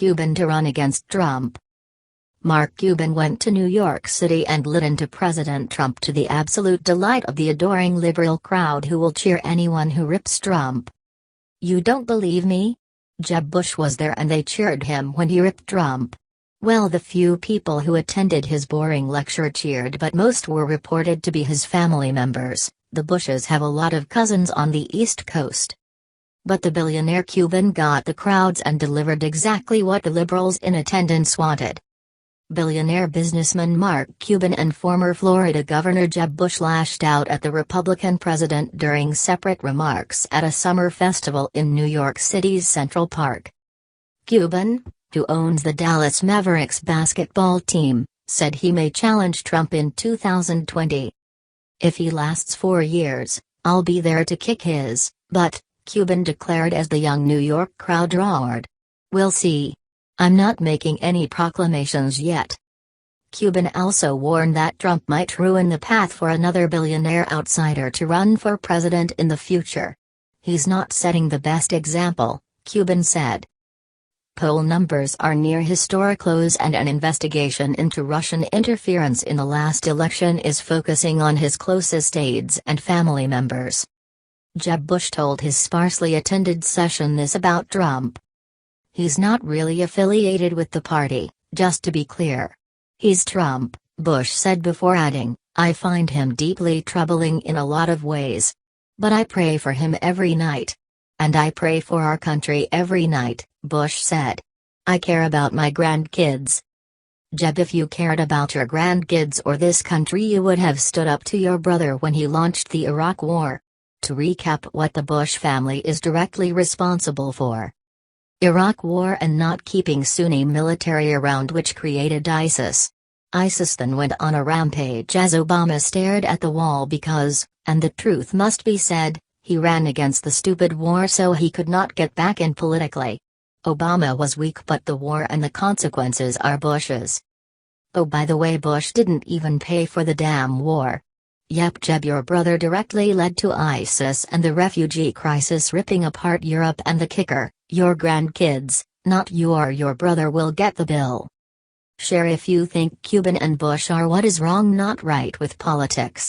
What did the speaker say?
Cuban to run against Trump. Mark Cuban went to New York City and lit into President Trump to the absolute delight of the adoring liberal crowd who will cheer anyone who rips Trump. You don't believe me? Jeb Bush was there and they cheered him when he ripped Trump. Well, the few people who attended his boring lecture cheered, but most were reported to be his family members. The Bushes have a lot of cousins on the East Coast. But the billionaire Cuban got the crowds and delivered exactly what the liberals in attendance wanted. Billionaire businessman Mark Cuban and former Florida Governor Jeb Bush lashed out at the Republican president during separate remarks at a summer festival in New York City's Central Park. Cuban, who owns the Dallas Mavericks basketball team, said he may challenge Trump in 2020. If he lasts 4 years, I'll be there to kick his butt, Cuban declared as the young New York crowd roared. We'll see. I'm not making any proclamations yet. Cuban also warned that Trump might ruin the path for another billionaire outsider to run for president in the future. He's not setting the best example, Cuban said. Poll numbers are near historic lows and an investigation into Russian interference in the last election is focusing on his closest aides and family members. Jeb Bush told his sparsely attended session this about Trump. He's not really affiliated with the party, just to be clear. He's Trump, Bush said before adding, I find him deeply troubling in a lot of ways. But I pray for him every night. And I pray for our country every night, Bush said. I care about my grandkids. Jeb, if you cared about your grandkids or this country, you would have stood up to your brother when he launched the Iraq War. To recap what the Bush family is directly responsible for: Iraq War and not keeping Sunni military around, which created ISIS. ISIS then went on a rampage as Obama stared at the wall because, and the truth must be said, he ran against the stupid war so he could not get back in politically. Obama was weak, but the war and the consequences are Bush's. Oh, by the way, Bush didn't even pay for the damn war. Yep, Jeb, your brother directly led to ISIS and the refugee crisis, ripping apart Europe, and the kicker, your grandkids, not you or your brother, will get the bill. Share if you think Cuban and Bush are what is wrong, not right with politics.